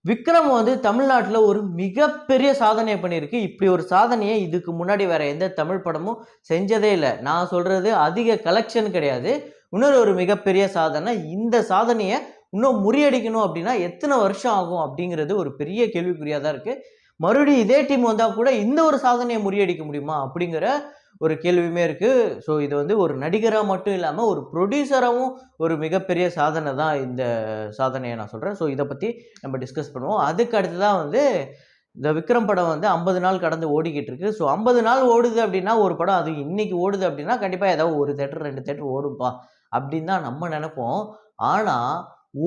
விக்ரம் வந்து தமிழ்நாட்டுல ஒரு மிகப்பெரிய சாதனைய பண்ணியிருக்கு. இப்படி ஒரு சாதனைய இதுக்கு முன்னாடி வேற எந்த தமிழ் படமும் செஞ்சதே இல்ல. நான் சொல்றது அதிக கலெக்ஷன் கிடையாது. இன்னொரு ஒரு மிகப்பெரிய சாதனை. இந்த சாதனைய இன்னும் முறியடிக்கணும் அப்படின்னா, எத்தன வருஷம் ஆகும் அப்படிங்கிறது ஒரு பெரிய கேள்விக்குறியா தான் இருக்கு. மறுபடியும் இதே டீம் வந்தா கூட இந்த ஒரு சாதனைய முறியடிக்க முடியுமா? அப்படிங்கிற ஒரு கேள்வியுமே இருக்கு. ஸோ இது வந்து ஒரு நடிகரா மட்டும் இல்லாம, ஒரு புரொடியூசராவும் ஒரு மிகப்பெரிய சாதனை தான் இந்த சாதனைய நான் சொல்றேன். ஸோ இத பத்தி நம்ம டிஸ்கஸ் பண்ணுவோம். அதுக்கு அடுத்ததா வந்து இந்த விக்ரம் படம் வந்து 50 நாள் கடந்து ஓடிக்கிட்டு இருக்கு. ஸோ 50 நாள் ஓடுது அப்படின்னா, ஒரு படம் அது இன்னைக்கு ஓடுது அப்படின்னா, கண்டிப்பா ஏதாவது 1 தியேட்டர், 2 தியேட்டர் ஓடும்பா அப்படின்னு தான் நம்ம நெனைப்போம். ஆனா,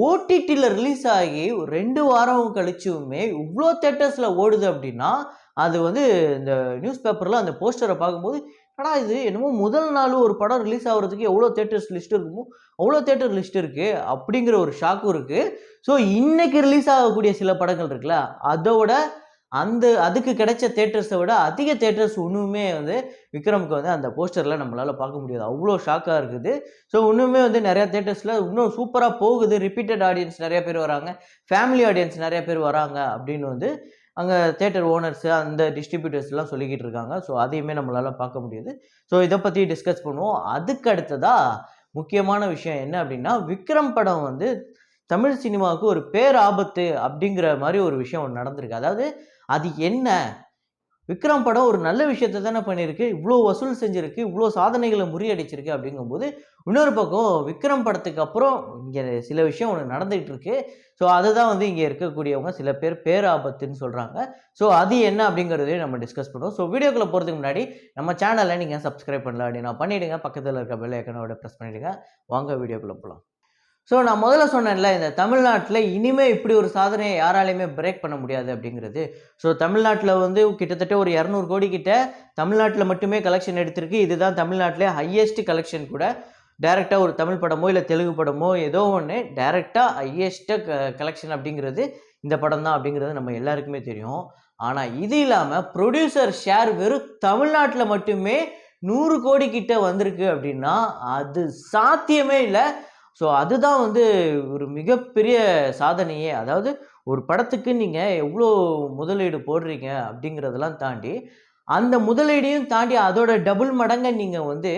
ஓடிடில ரிலீஸ் ஆகி 2 வாரம் கழிச்சுமே இவ்ளோ தியேட்டர்ஸ்ல ஓடுது அப்படின்னா, அது வந்து இந்த நியூஸ் பேப்பர்ல அந்த போஸ்டர பார்க்கும்போது, என்னடா இது என்னமோ முதல் நாள் ஒரு படம் ரிலீஸ் ஆகுறதுக்கு எவ்ளோ தியேட்டர்ஸ் லிஸ்ட் இருக்குமோ, அவ்ளோ தியேட்டர் லிஸ்ட் இருக்கு. அப்படிங்கிற ஒரு ஷாக்கும் இருக்கு. ஸோ இன்னைக்கு ரிலீஸ் ஆகக்கூடிய சில படங்கள் இருக்குல்ல, அதோட அதுக்கு கிடைச்ச தியேட்டர்ஸ விட அதிக தியேட்டர்ஸ் இன்னுமே வந்து விக்ரமுக்கு வந்து அந்த போஸ்டர்ல நம்மளால பார்க்க முடியாது. அவ்ளோ ஷாக்கா இருக்குது. ஸோ இன்னுமே வந்து நெறைய தியேட்டர்ஸ்ல இன்னும் சூப்பரா போகுது. ரிப்பீட்டட் ஆடியன்ஸ் நெறைய பேர் வராங்க. ஃபேமிலி ஆடியன்ஸ் நெறைய பேர் வராங்க அப்படின்னு வந்து அங்க தியேட்டர் ஓனர்ஸ் அந்த டிஸ்ட்ரிபியூட்டர்ஸ்லாம் சொல்லிக்கிட்டு இருக்காங்க. ஸோ அதையுமே நம்மளால பார்க்க முடியுது. ஸோ இத பத்தி டிஸ்கஸ் பண்ணுவோம். அதுக்கு அடுத்ததா முக்கியமான விஷயம் என்ன அப்படின்னா, விக்ரம் படம் வந்து தமிழ் சினிமாவுக்கு ஒரு பேராபத்து அப்படிங்கிற மாரி ஒரு விஷயம் ஒண்ணு நடந்திருக்கு. அதாவது அது என்ன? விக்ரம் படம் ஒரு நல்ல விஷயத்த தானே பண்ணியிருக்கு. இவ்ளோ வசூல் செஞ்சிருக்கு. இவ்ளோ சாதனைகள முறியடிச்சிருக்கு அப்படிங்கும்போது, இன்னொரு பக்கம் விக்ரம் படத்துக்கு அப்புறம் இங்க சில விஷயம் ஒண்ணு நடந்துகிட்டு இருக்கு. ஸோ அததான் வந்து இங்க இருக்கக்கூடியவங்க சில பேர் பேராபத்துன்னு சொல்றாங்க. ஸோ அது என்ன அப்படிங்கிறதையும் நம்ம டிஸ்கஸ் பண்ணுவோம். ஸோ வீடியோக்குள்ள போறதுக்கு முன்னாடி நம்ம சேனல நீங்க சப்ஸ்கிரைப் பண்ணல அப்படின்னா பண்ணிடுங்க. பக்கத்துல இருக்க பெல் ஐகானோட பிரஸ் பண்ணிடுங்க. வாங்க வீடியோக்குள்ள போலாம். ஸோ நான் முதல்ல சொன்னேன்ல, இந்த தமிழ்நாட்டுல இனிமே இப்படி ஒரு சாதனைய யாராலயுமே பிரேக் பண்ண முடியாது அப்படிங்கிறது. ஸோ தமிழ்நாட்டுல வந்து கிட்டத்தட்ட ஒரு 200 கோடி கிட்ட தமிழ்நாட்டுல மட்டுமே கலெக்ஷன் எடுத்திருக்கு. இதுதான் தமிழ்நாட்டிலே ஹையஸ்ட் கலெக்ஷன் கூட. டைரக்ட்டா ஒரு தமிழ் படமோ, இல்ல தெலுங்கு படமோ ஏதோ ஒண்ணு டைரக்ட்டா ஹையஸ்ட் கலெக்ஷன் அப்படிங்கிறது இந்த படம் தான் அப்படிங்கிறது நம்ம எல்லாருக்குமே தெரியும். ஆனா இது இல்லாம புரொடியூசர் ஷேர் வெறும் தமிழ்நாட்டுல மட்டுமே 100 கோடி கிட்ட வந்திருக்கு அப்படின்னா, அது சாத்தியமே இல்ல. ஸோ அதுதான் வந்து ஒரு மிகப்பெரிய சாதனையே. அதாவது ஒரு படத்துக்கு நீங்க எவ்ளோ முதலீடு போடுறீங்க அப்படிங்கிறதெல்லாம் தாண்டி, அந்த முதலீடையும் தாண்டி அதோட டபுள் மடங்கா நீங்க வந்து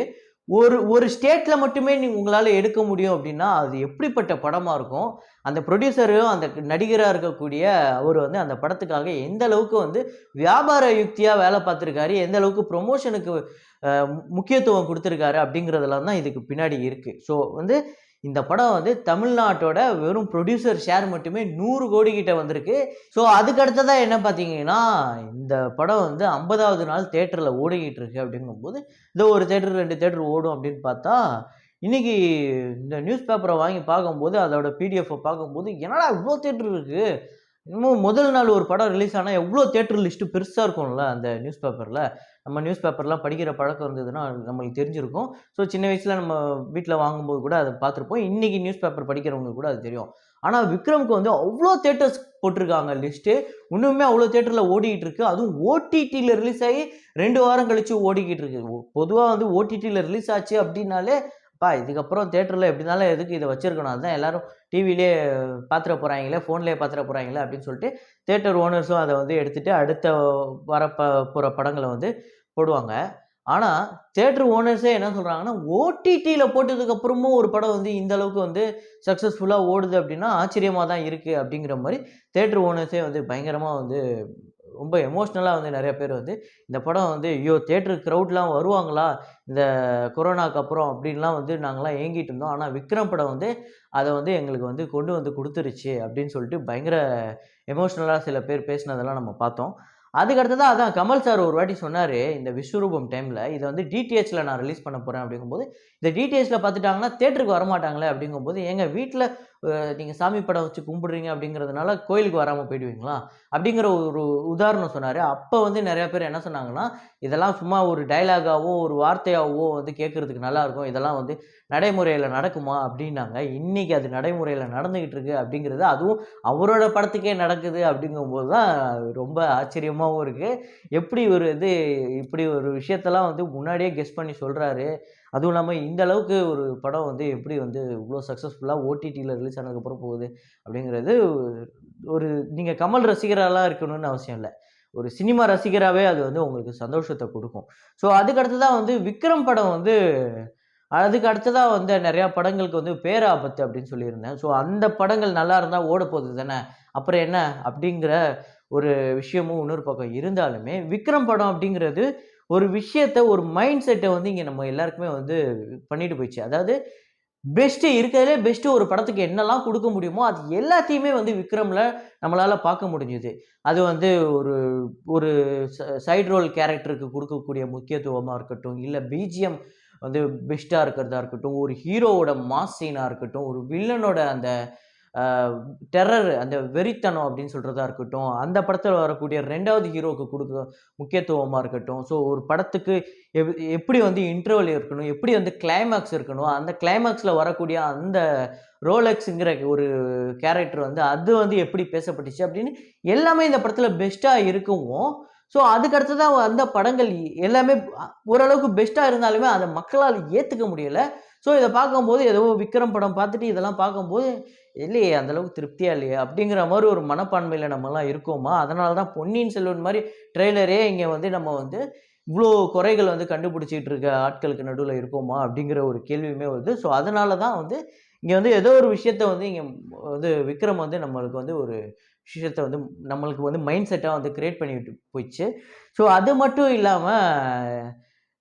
ஒரு ஒரு ஸ்டேட்ல மட்டுமே உங்களால எடுக்க முடியும் அப்படின்னா, அது எப்படிப்பட்ட படமா இருக்கும்? அந்த புரொடியூசரும், அந்த நடிகரா இருக்கக்கூடிய அவரு வந்து அந்த படத்துக்காக எந்த அளவுக்கு வந்து வியாபார யுக்தியா வேலை பார்த்திருக்காரு, எந்த அளவுக்கு ப்ரமோஷனுக்கு முக்கியத்துவம் குடுத்திருக்காரு அப்படிங்கிறதெல்லாம் தான் இதுக்கு பின்னாடி இருக்கு. ஸோ வந்து இந்த படம் வந்து தமிழ்நாட்டோட வெறும் புரொடியூசர் ஷேர் மட்டுமே 100 கோடி கிட்ட வந்திருக்கு. ஸோ அதுக்கு அடுத்ததா என்ன பார்த்தீங்கன்னா, இந்த படம் வந்து 50வது நாள் தியேட்டர்ல ஓடிக்கிட்டு இருக்கு அப்படிங்கும்போது, ஏதோ ஒரு தியேட்டர் 2 தியேட்டர் ஓடும் அப்படின்னு பார்த்தா, இன்னைக்கு இந்த நியூஸ் பேப்பர வாங்கி பார்க்கும்போது, அதோட பிடிஎஃப்ப பார்க்கும்போது, என்னடா இவ்ளோ தியேட்டர் இருக்கு? இன்னமும் முதல் நாள் ஒரு படம் ரிலீஸ் ஆனா எவ்ளோ தியேட்டர் லிஸ்ட் பெருசா இருக்கும்ல அந்த நியூஸ் பேப்பர்ல. நம்ம நியூஸ் பேப்பர்லாம் படிக்கிற பழக்கம் இருந்ததுன்னா நம்மளுக்கு தெரிஞ்சிருக்கும். ஸோ சின்ன வயசுல நம்ம வீட்ல வாங்கும்போது கூட அத பார்த்துருப்போம். இன்னைக்கு நியூஸ் பேப்பர் படிக்கிறவங்களுக்கு கூட அது தெரியும். ஆனா விக்ரம்க்கு வந்து அவ்ளோ தியேட்டர்ஸ் போட்டிருக்காங்க லிஸ்ட்டு. இன்னுமே அவ்ளோ தியேட்டர்ல ஓடிக்கிட்டு இருக்கு. அதுவும் ஓடிடில ரிலீஸ் ஆகி 2 வாரம் கழிச்சு ஓடிக்கிட்டு இருக்கு. பொதுவா வந்து ஓடிடில ரிலீஸ் ஆச்சு அப்டின்னாலே, அப்பா இதுக்கப்புறம் தியேட்டர்ல எப்டினாலும் எதுக்கு இத வச்சிருக்கணும். அதான் எல்லாரும் டிவிலயே பாத்துற போறாய்ங்களே, ஃபோன்லயே பாத்துற போறாய்ங்களே அப்டின்னு சொல்லிட்டு, தியேட்டர் ஓனர்ஸும் அத வந்து எடுத்துட்டு அடுத்த வர போற படங்கள வந்து போடுவாங்க. ஆனா, தியேட்டர் ஓனர்ஸே என்ன சொல்றாங்கன்னா, ஓடிடில போட்டதுக்கு அப்புறமும் ஒரு படம் வந்து இந்த அளவுக்கு வந்து சக்சஸ்ஃபுல்லா ஓடுது அப்டின்னா, ஆச்சரியமா தான் இருக்கு அப்டிங்கிற மாரி தியேட்டர் ஓனர்ஸே வந்து பயங்கரமா வந்து ரொம்ப எமோஷனலா வந்து நெறைய பேர் வந்து இந்த படம் வந்து ஐயோ! தியேட்டர் கிரவுட்லாம் வருவாங்களா? இந்த கொரோனாக்கு அப்புறம் அப்டின்லாம் வந்து நாங்கலாம் ஏங்கிட்டு இருந்தோம். ஆனா, விக்ரம் படம் வந்து அத வந்து எங்களுக்கு வந்து கொண்டு வந்து குடுத்துருச்சு அப்டின்னு சொல்லிட்டு பயங்கர எமோஷனலா சில பேர் பேசினதெல்லாம் நம்ம பார்த்தோம். அதுக்கு அடுத்ததா அதான் கமல் சார் ஒரு வாட்டி சொன்னாரு, இந்த விஸ்வரூபம் டைம்ல, இத வந்து டிடிஹெச்ல நான் ரிலீஸ் பண்ண போறேன் அப்படிங்கும்போது, இந்த டிடிஹெச்ல பார்த்துட்டாங்கன்னா தியேட்டருக்கு வரமாட்டாங்களே அப்படிங்கும்போது, ஏங்க வீட்ல நீங்க சாமி படம் வச்சு கும்பிடுறீங்க அப்படிங்கிறதுனால கோயிலுக்கு வராம போயிடுவீங்களா? அப்படிங்கிற ஒரு உதாரணம் சொன்னாரு. அப்ப வந்து நெறைய பேர் என்ன சொன்னாங்கன்னா, இதெல்லாம் சும்மா ஒரு டயலாகாவோ, ஒரு வார்த்தையாவோ வந்து கேட்கறதுக்கு நல்லாருக்கும். இதெல்லாம் வந்து நடைமுறையில நடக்குமா? அப்படின்னாங்க. இன்னைக்கு அது நடைமுறையில நடந்துகிட்டு இருக்கு அப்படிங்கிறது, அதுவும் அவரோட படத்துக்கே நடக்குது அப்படிங்கும்போது தான் ரொம்ப ஆச்சரியமாவும் இருக்கு. எப்படி இவரு வந்து இப்படி ஒரு விஷயத்தெல்லாம் வந்து முன்னாடியே கெஸ் பண்ணி சொல்றாரு. அதுவும் இல்லாம இந்த அளவுக்கு ஒரு படம் வந்து எப்படி வந்து இவ்ளோ சக்சஸ்ஃபுல்லா ஓடிடில ரிலீஸ் ஆனதுக்கப்புறம் போகுது அப்படிங்கிறது ஒரு நீங்க கமல் ரசிகராலாம் இருக்கணும்னு அவசியம் இல்ல. ஒரு சினிமா ரசிகராவே அது வந்து உங்களுக்கு சந்தோஷத்த குடுக்கும். ஸோ அதுக்கு அடுத்ததா வந்து விக்ரம் படம் வந்து அதுக்கு அடுத்ததா வந்த நெறைய படங்களுக்கு வந்து பேராபத்து அப்படின்னு சொல்லியிருந்தேன். ஸோ அந்த படங்கள் நல்லா இருந்தா ஓடப்போகுது தானே! அப்புறம் என்ன? அப்படிங்கிற ஒரு விஷயமும் இன்னொரு பக்கம் இருந்தாலுமே, விக்ரம் படம் அப்படிங்கிறது ஒரு விஷயத்த ஒரு மைண்ட் செட்ட வந்து இங்க நம்ம எல்லாருக்குமே வந்து பண்ணிட்டு போயிடுச்சு. அதாவது பெஸ்ட் இருக்கிறதுலே பெஸ்ட் ஒரு படத்துக்கு என்னலாம் குடுக்க முடியுமோ, அது எல்லாத்தையுமே வந்து விக்ரம்ல நம்மளால பார்க்க முடிஞ்சது. அது வந்து ஒரு ஒரு சைடு ரோல் கேரக்டருக்கு குடுக்கக்கூடிய முக்கியத்துவமா இருக்கட்டும், இல்ல பிஜிஎம் வந்து பெஸ்ட்டா இருக்கிறதா இருக்கட்டும், ஒரு ஹீரோவோட மாஸ் சீனா இருக்கட்டும், ஒரு வில்லனோட அந்த அ டெரர் அந்த வெறித்தனம் அப்படின்னு சொல்றதா இருக்கட்டும், அந்த படத்துல வரக்கூடிய 2வது ஹீரோவுக்கு குடுக்க முக்கியத்துவமா இருக்கட்டும். ஸோ ஒரு படத்துக்கு எப்படி வந்து இன்டர்வல் இருக்கணும், எப்படி வந்து கிளைமாக்ஸ் இருக்கணும், அந்த கிளைமாக்ஸ்ல வரக்கூடிய அந்த ரோலக்ஸ்ங்கிற ஒரு கேரக்டர் வந்து அது வந்து எப்படி பேசப்பட்டுச்சு அப்படின்னு எல்லாமே இந்த படத்துல பெஸ்ட்டா இருக்கவும், ஸோ அதுக்கு அடுத்ததா வந்த படங்கள் எல்லாமே ஓரளவுக்கு பெஸ்ட்டா இருந்தாலுமே அத மக்களால ஏத்துக்க முடியல. ஸோ இத பார்க்கும்போது ஏதோ விக்ரம் படம் பார்த்துட்டு இதெல்லாம் பார்க்கும்போது, இல்லையே அந்த அளவுக்கு திருப்தியா இல்லையே அப்படிங்கிற மாரி ஒரு மனப்பான்மையில நம்மலாம் இருக்கோமா? அதனால தான் பொன்னியின் செல்வன் மாரி ட்ரெய்லரே இங்க வந்து நம்ம வந்து இவ்ளோ குறைகள் வந்து கண்டுபிடிச்சுட்டு இருக்க ஆட்களுக்கு நடுவுல இருக்கோமா? அப்படிங்கிற ஒரு கேள்வியுமே வருது. ஸோ அதனால தான் வந்து இங்க வந்து ஏதோ ஒரு விஷயத்த வந்து இங்க வந்து விக்ரம் வந்து நம்மளுக்கு வந்து ஒரு விஷயத்த வந்து நம்மளுக்கு வந்து மைண்ட் செட்டா வந்து கிரியேட் பண்ணிட்டு போயிடுச்சு. ஸோ அது மட்டும் இல்லாம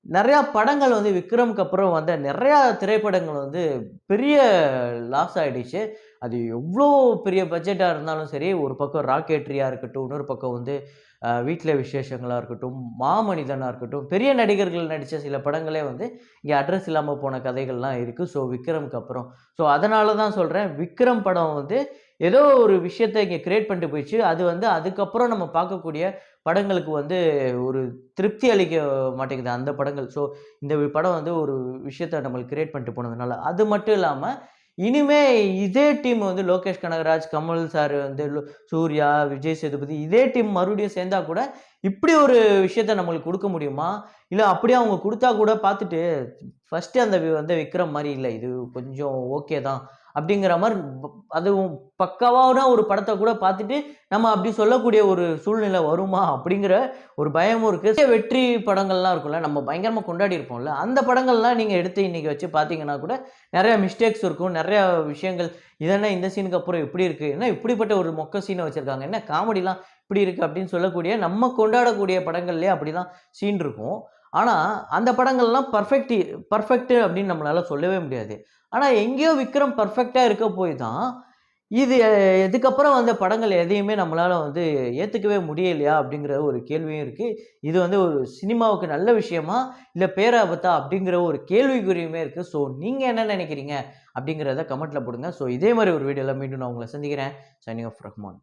நெறையா படங்கள் வந்து விக்ரம்க்கு அப்புறம் வந்த நெறையா திரைப்படங்கள் வந்து பெரிய லாஸ் ஆயிடுச்சு. அது எவ்ளோ பெரிய பட்ஜெட்டா இருந்தாலும் சரி, ஒரு பக்கம் ராக்கெட்ரியா இருக்கட்டும், இன்னொரு பக்கம் வந்து வீட்ல விசேஷங்களா இருக்கட்டும், மாமனிதனா இருக்கட்டும், பெரிய நடிகர்கள் நடிச்ச சில படங்களே வந்து இங்க அட்ரஸ் இல்லாம போன கதைகள்லாம் இருக்கு. ஸோ விக்ரம்க்கு அப்புறம். ஸோ அதனால தான் சொல்றேன், விக்ரம் படம் வந்து ஏதோ ஒரு விஷயத்த இங்க கிரியேட் பண்ணிட்டு போயிடுச்சு. அது வந்து அதுக்கப்புறம் நம்ம பார்க்கக்கூடிய படங்களுக்கு வந்து ஒரு திருப்தி அளிக்க மாட்டேங்குது அந்த படங்கள். ஸோ இந்த படம் வந்து ஒரு விஷயத்த நம்மளுக்கு கிரியேட் பண்ணிட்டு போனதுனால. அது மட்டும் இல்லாம, இனிமே இதே டீம் வந்து லோகேஷ் கனகராஜ், கமல் சார் வந்து சூர்யா, விஜய் சேதுபதி இதே டீம் மறுபடியும் சேர்ந்தா கூட, இப்படி ஒரு விஷயத்த நம்மளுக்கு குடுக்க முடியுமா? இல்ல அப்படியே அவங்க குடுத்தா கூட பார்த்துட்டு, ஃபர்ஸ்ட்டு அந்த வந்து விக்ரம் மாரி இல்ல. இது கொஞ்சம் ஓகே தான். அப்படிங்கிற மாரி அதுவும் பக்காவான ஒரு படத்த கூட பார்த்துட்டு, நம்ம அப்படி சொல்லக்கூடிய ஒரு சூழ்நிலை வருமா? அப்படிங்கிற ஒரு பயமும் இருக்கு. வெற்றி படங்கள்லாம் இருக்கும்ல, நம்ம பயங்கரமா கொண்டாடி இருப்போம்ல, அந்த படங்கள்லாம் நீங்க எடுத்து இன்னைக்கு வச்சு பார்த்தீங்கன்னா கூட, நெறைய மிஸ்டேக்ஸ் இருக்கும். நெறைய விஷயங்கள், இது என்ன இந்த சீனுக்கு அப்புறம் இப்படி இருக்கு? என்ன இப்படிப்பட்ட ஒரு மொக்க சீன வச்சிருக்காங்க? என்ன காமெடிலாம் இப்படி இருக்கு? அப்படின்னு சொல்லக்கூடிய, நம்ம கொண்டாடக்கூடிய படங்கள்லயே அப்படிதான் சீன் இருக்கும். ஆனா, அந்த படங்கள்லாம் பெர்ஃபெக்ட் அப்படின்னு நம்மளால சொல்லவே முடியாது. ஆனா, எங்கேயோ விக்ரம் பெர்ஃபெக்ட்டா இருக்க போய் தான், இது இதுக்கப்புறம் வந்த படங்கள் எதையுமே நம்மளால வந்து ஏத்துக்கவே முடியலையா? அப்படிங்கிற ஒரு கேள்வியும் இருக்கு. இது வந்து ஒரு சினிமாவுக்கு நல்ல விஷயமா? இல்ல பேராபத்தா? அப்படிங்கிற ஒரு கேள்விக்குறியுமே இருக்கு. ஸோ நீங்க என்ன நினைக்கிறீங்க? அப்படிங்கிறத கமெண்ட்ல போடுங்க. ஸோ இதே மாரி ஒரு வீடியோல மீண்டும் நான் உங்கள சந்திக்கிறேன். Signing off Rahman.